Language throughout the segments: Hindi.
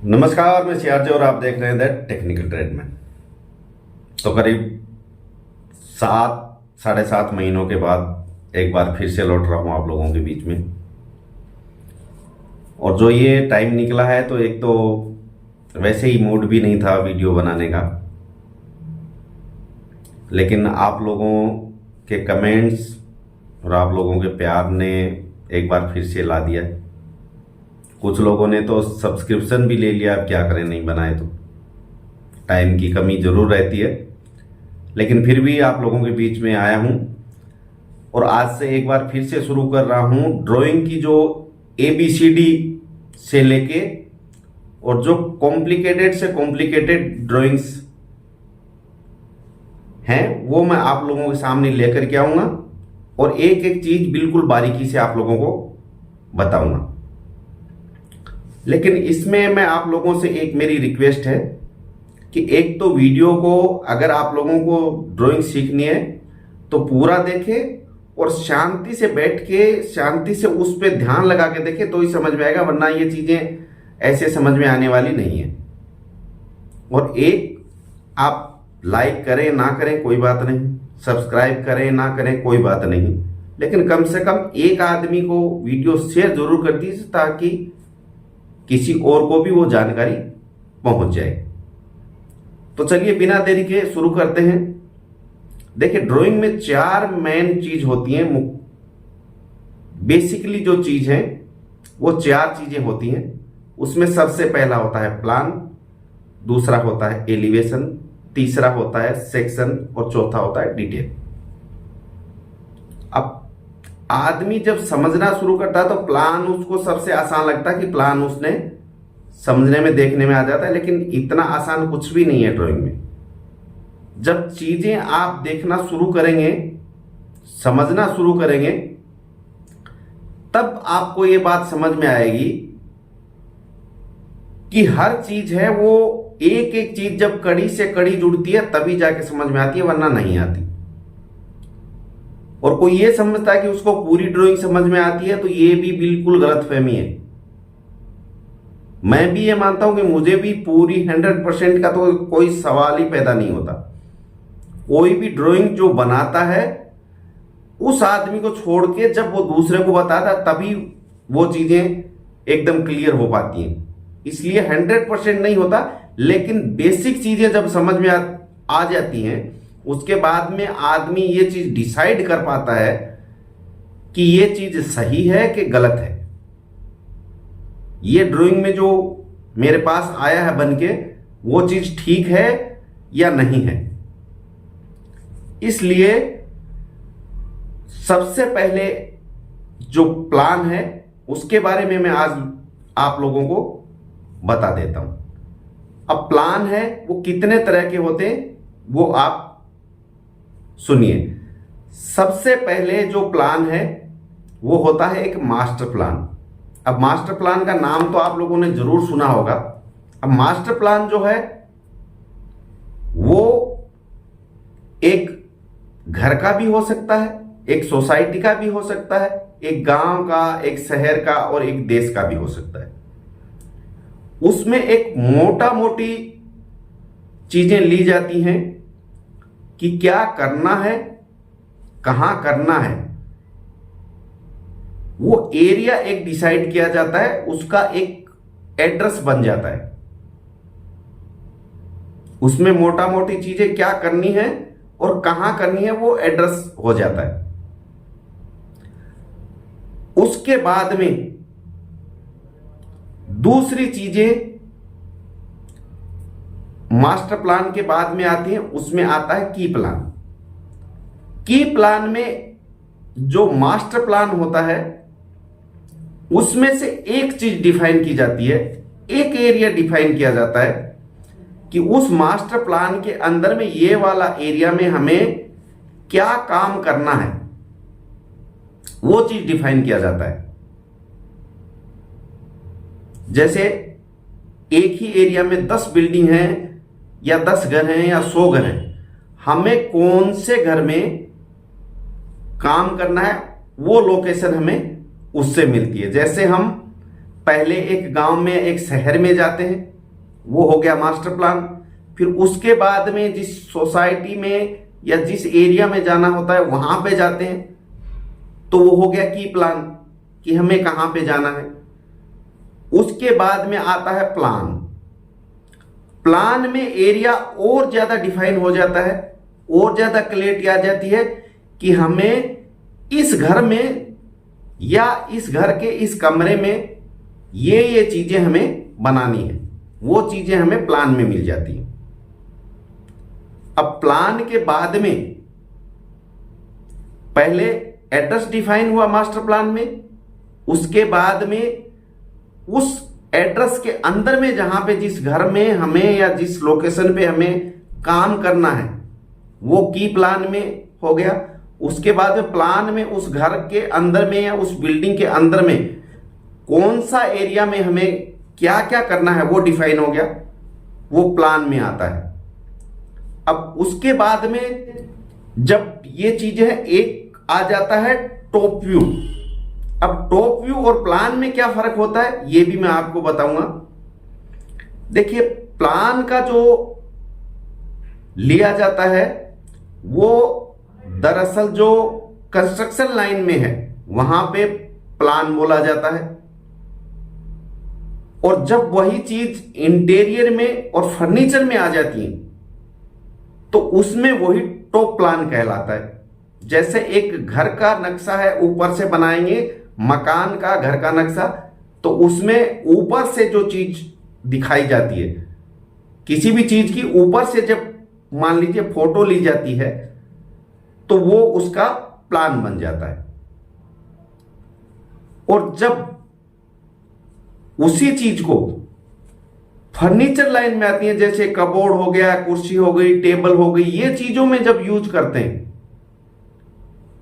नमस्कार, मैं सीआरजे और आप देख रहे हैं द टेक्निकल ट्रेडमैन। तो करीब 7 साढ़े 7 महीनों के बाद एक बार फिर से लौट रहा हूँ आप लोगों के बीच में। और जो ये टाइम निकला है तो एक तो वैसे ही मूड भी नहीं था वीडियो बनाने का, लेकिन आप लोगों के कमेंट्स और आप लोगों के प्यार ने एक बार फिर से ला दिया। कुछ लोगों ने तो सब्सक्रिप्शन भी ले लिया, अब क्या करें, नहीं बनाए तो। टाइम की कमी जरूर रहती है, लेकिन फिर भी आप लोगों के बीच में आया हूं और आज से एक बार फिर से शुरू कर रहा हूं ड्राइंग की जो ABCD से लेके और जो कॉम्प्लिकेटेड से कॉम्प्लिकेटेड ड्राइंग्स हैं वो मैं आप लोगों के सामने लेकर के आऊंगा और एक एक चीज बिल्कुल बारीकी से आप लोगों को बताऊंगा। लेकिन इसमें मैं आप लोगों से एक मेरी रिक्वेस्ट है कि एक तो वीडियो को अगर आप लोगों को ड्राइंग सीखनी है तो पूरा देखें और शांति से बैठ के शांति से उस पर ध्यान लगा के देखें तो ही समझ में आएगा, वरना ये चीजें ऐसे समझ में आने वाली नहीं है। और एक आप लाइक करें ना करें कोई बात नहीं, सब्सक्राइब करें ना करें कोई बात नहीं, लेकिन कम से कम एक आदमी को वीडियो शेयर जरूर कर दीजिए ताकि किसी और को भी वो जानकारी पहुंच जाए। तो चलिए बिना देरी के शुरू करते हैं। देखिए, ड्राइंग में 4 मेन चीज होती हैं। बेसिकली जो चीज है वो 4 चीजें होती हैं। उसमें सबसे पहला होता है प्लान, दूसरा होता है एलिवेशन, तीसरा होता है सेक्शन और चौथा होता है डिटेल। अब आदमी जब समझना शुरू करता है तो प्लान उसको सबसे आसान लगता है कि प्लान उसने समझने में देखने में आ जाता है, लेकिन इतना आसान कुछ भी नहीं है ड्राइंग में। जब चीजें आप देखना शुरू करेंगे, समझना शुरू करेंगे, तब आपको ये बात समझ में आएगी कि हर चीज है वो एक एक चीज जब कड़ी से कड़ी जुड़ती है तभी जाके समझ में आती है, वरना नहीं आती। और कोई ये समझता है कि उसको पूरी ड्राइंग समझ में आती है तो ये भी बिल्कुल गलतफहमी है। मैं भी ये मानता हूं कि मुझे भी पूरी 100% का तो कोई सवाल ही पैदा नहीं होता। कोई भी ड्राइंग जो बनाता है उस आदमी को छोड़ के जब वो दूसरे को बताता है तभी वो चीजें एकदम क्लियर हो पाती हैं। इसलिए 100% नहीं होता, लेकिन बेसिक चीजें जब समझ में आ जाती हैं उसके बाद में आदमी ये चीज डिसाइड कर पाता है कि ये चीज सही है कि गलत है। ये ड्राइंग में जो मेरे पास आया है बनके वो चीज ठीक है या नहीं है। इसलिए सबसे पहले जो प्लान है उसके बारे में मैं आज आप लोगों को बता देता हूं। अब प्लान है वो कितने तरह के होते हैं वो आप सुनिए। सबसे पहले जो प्लान है वो होता है एक मास्टर प्लान। अब मास्टर प्लान का नाम तो आप लोगों ने जरूर सुना होगा। अब मास्टर प्लान जो है वो एक घर का भी हो सकता है, एक सोसाइटी का भी हो सकता है, एक गांव का, एक शहर का और एक देश का भी हो सकता है। उसमें एक मोटा मोटी चीजें ली जाती हैं कि क्या करना है, कहां करना है। वो एरिया एक डिसाइड किया जाता है, उसका एक एड्रेस बन जाता है। उसमें मोटा मोटी चीजें क्या करनी है और कहां करनी है वो एड्रेस हो जाता है। उसके बाद में दूसरी चीजें मास्टर प्लान के बाद में आती हैं, उसमें आता है की प्लान। की प्लान में जो मास्टर प्लान होता है उसमें से एक चीज डिफाइन की जाती है, एक एरिया डिफाइन किया जाता है कि उस मास्टर प्लान के अंदर में ये वाला एरिया में हमें क्या काम करना है, वो चीज डिफाइन किया जाता है। जैसे एक ही एरिया में 10 बिल्डिंग है या 10 घर हैं या 100 घर हैं, हमें कौन से घर में काम करना है वो लोकेशन हमें उससे मिलती है। जैसे हम पहले एक गांव में एक शहर में जाते हैं, वो हो गया मास्टर प्लान। फिर उसके बाद में जिस सोसाइटी में या जिस एरिया में जाना होता है वहां पे जाते हैं, तो वो हो गया की प्लान कि हमें कहां पे जाना है। उसके बाद में आता है प्लान। प्लान में एरिया और ज्यादा डिफाइन हो जाता है, और ज्यादा क्लैरिटी आ जाती है कि हमें इस घर में या इस घर के इस कमरे में ये चीजें हमें बनानी है, वो चीजें हमें प्लान में मिल जाती हैं। अब प्लान के बाद में पहले एड्रेस डिफाइन हुआ मास्टर प्लान में, उसके बाद में उस एड्रेस के अंदर में जहां पे जिस घर में हमें या जिस लोकेशन पे हमें काम करना है वो की प्लान में हो गया। उसके बाद में प्लान में उस घर के अंदर में या उस बिल्डिंग के अंदर में कौन सा एरिया में हमें क्या क्या करना है वो डिफाइन हो गया, वो प्लान में आता है। अब उसके बाद में जब ये चीजें हैं, एक आ जाता है टॉप व्यू। अब टॉप व्यू और प्लान में क्या फर्क होता है ये भी मैं आपको बताऊंगा। देखिए, प्लान का जो लिया जाता है वो दरअसल जो कंस्ट्रक्शन लाइन में है वहां पे प्लान बोला जाता है, और जब वही चीज इंटीरियर में और फर्नीचर में आ जाती है तो उसमें वही टॉप प्लान कहलाता है। जैसे एक घर का नक्शा है, ऊपर से बनाएंगे मकान का, घर का नक्शा, तो उसमें ऊपर से जो चीज दिखाई जाती है, किसी भी चीज की ऊपर से जब मान लीजिए फोटो ली जाती है तो वो उसका प्लान बन जाता है। और जब उसी चीज को फर्नीचर लाइन में आती है, जैसे कबोर्ड हो गया, कुर्सी हो गई, टेबल हो गई, ये चीजों में जब यूज करते हैं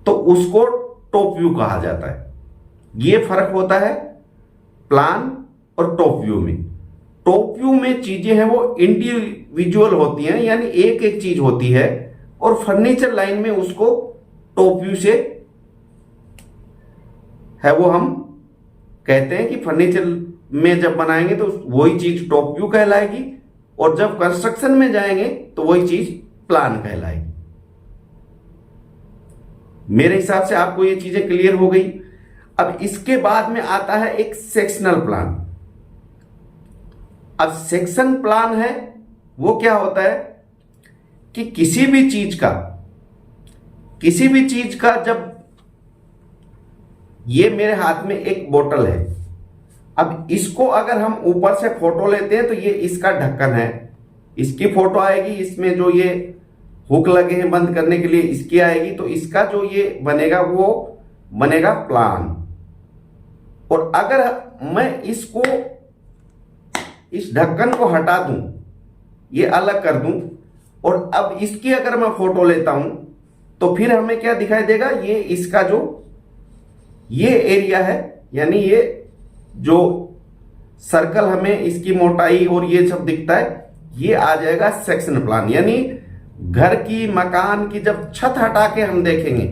तो उसको टॉप व्यू कहा जाता है। ये फर्क होता है प्लान और टॉप व्यू में। टॉप व्यू में चीजें हैं वो इंडिविजुअल होती हैं, यानी एक एक चीज होती है, और फर्नीचर लाइन में उसको टॉप व्यू से है वो हम कहते हैं कि फर्नीचर में जब बनाएंगे तो वही चीज टॉप व्यू कहलाएगी, और जब कंस्ट्रक्शन में जाएंगे तो वही चीज प्लान कहलाएगी। मेरे हिसाब से आपको ये चीजें क्लियर हो गई। अब इसके बाद में आता है एक सेक्शनल प्लान। अब सेक्शन प्लान है वो क्या होता है कि किसी भी चीज का जब ये मेरे हाथ में एक बोतल है, अब इसको अगर हम ऊपर से फोटो लेते हैं तो ये इसका ढक्कन है, इसकी फोटो आएगी, इसमें जो ये हुक लगे हैं बंद करने के लिए इसकी आएगी, तो इसका जो ये बनेगा वो बनेगा प्लान। और अगर मैं इसको इस ढक्कन को हटा दूं, ये अलग कर दूं, और अब इसकी अगर मैं फोटो लेता हूं तो फिर हमें क्या दिखाई देगा, ये इसका जो ये एरिया है, यानी ये जो सर्कल हमें इसकी मोटाई और ये सब दिखता है, ये आ जाएगा सेक्शन प्लान। यानी घर की, मकान की जब छत हटा के हम देखेंगे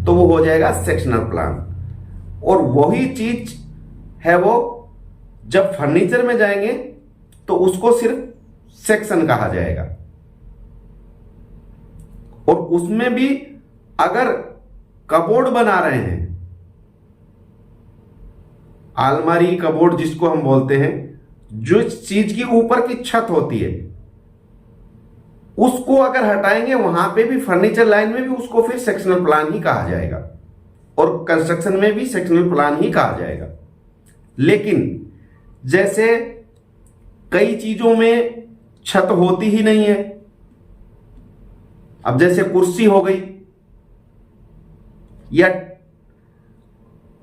तो वो हो जाएगा सेक्शनल प्लान। और वही चीज है वो जब फर्नीचर में जाएंगे तो उसको सिर्फ सेक्शन कहा जाएगा। और उसमें भी अगर कबोर्ड बना रहे हैं, अलमारी, कबोर्ड जिसको हम बोलते हैं, जो चीज की ऊपर की छत होती है उसको अगर हटाएंगे वहां पे भी फर्नीचर लाइन में भी उसको फिर सेक्शनल प्लान ही कहा जाएगा, और कंस्ट्रक्शन में भी सेक्शनल प्लान ही कहा जाएगा। लेकिन जैसे कई चीजों में छत होती ही नहीं है, अब जैसे कुर्सी हो गई या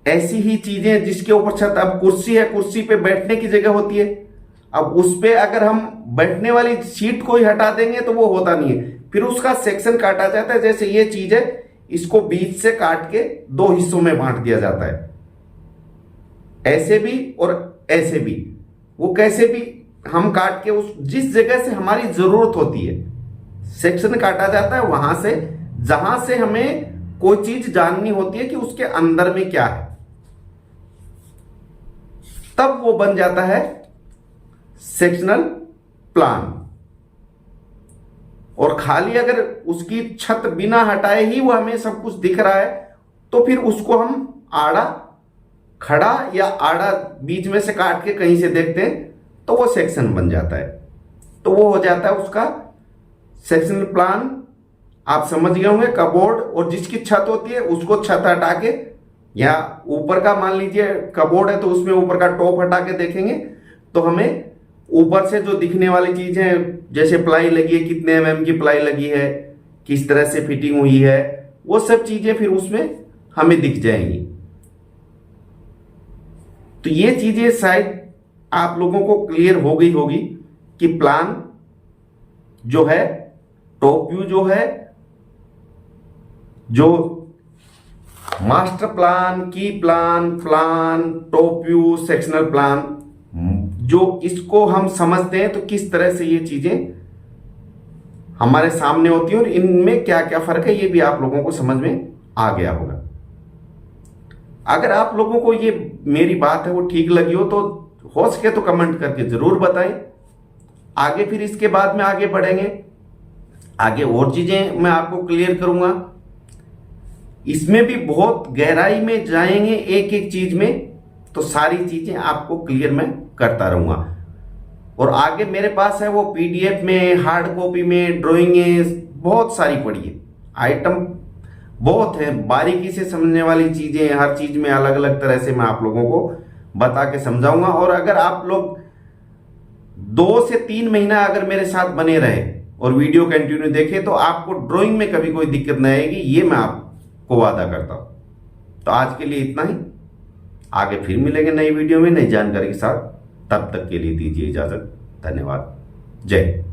ऐसी ही चीजें जिसके ऊपर छत, अब कुर्सी है, कुर्सी पे बैठने की जगह होती है, अब उस पे अगर हम बैठने वाली सीट को ही हटा देंगे तो वो होता नहीं है, फिर उसका सेक्शन काटा जाता है। जैसे ये चीज है, इसको बीच से काट के दो हिस्सों में बांट दिया जाता है, ऐसे भी और ऐसे भी। वो कैसे भी हम काट के उस जिस जगह से हमारी जरूरत होती है सेक्शन काटा जाता है, वहां से जहां से हमें कोई चीज जाननी होती है कि उसके अंदर में क्या है, तब वो बन जाता है सेक्शनल प्लान। और खाली अगर उसकी छत बिना हटाए ही वो हमें सब कुछ दिख रहा है तो फिर उसको हम आड़ा खड़ा या आड़ा बीच में से काट के कहीं से देखते हैं तो वो सेक्शन बन जाता है। तो वो हो जाता है उसका सेक्शनल प्लान। आप समझ गए होंगे। कबोर्ड और जिसकी छत होती है उसको छत हटा के, या ऊपर का मान लीजिए कबोर्ड है तो उसमें ऊपर का टॉप हटा के देखेंगे तो हमें ऊपर से जो दिखने वाली चीजें, जैसे प्लाई लगी है, कितने mm की प्लाई लगी है, किस तरह से फिटिंग हुई है, वो सब चीजें फिर उसमें हमें दिख जाएंगी। तो ये चीजें शायद आप लोगों को क्लियर हो गई होगी कि प्लान जो है, टॉप व्यू जो है, जो मास्टर प्लान, की plan, top view, sectional plan, जो इसको हम समझते हैं तो किस तरह से ये चीजें हमारे सामने होती हैं और इनमें क्या क्या फर्क है, ये भी आप लोगों को समझ में आ गया होगा। अगर आप लोगों को ये मेरी बात है वो ठीक लगी हो सके तो कमेंट करके जरूर बताएं। आगे फिर इसके बाद में आगे बढ़ेंगे, आगे और चीजें मैं आपको क्लियर करूंगा। इसमें भी बहुत गहराई में जाएंगे एक एक चीज में, तो सारी चीजें आपको क्लियर मैं करता रहूंगा। और आगे मेरे पास है वो पीडीएफ में, हार्ड कॉपी में ड्राइंगें बहुत सारी पड़ी है, आइटम बहुत है, बारीकी से समझने वाली चीजें, हर चीज में अलग अलग तरह से मैं आप लोगों को बता के समझाऊंगा। और अगर आप लोग 2 से 3 महीना अगर मेरे साथ बने रहे और वीडियो कंटिन्यू देखे तो आपको ड्राइंग में कभी कोई दिक्कत नहीं आएगी, ये मैं आपको वादा करता हूं। तो आज के लिए इतना ही, आगे फिर मिलेंगे नई वीडियो में नई जानकारी के साथ। तब तक के लिए दीजिए इजाजत। धन्यवाद। जय हिंद।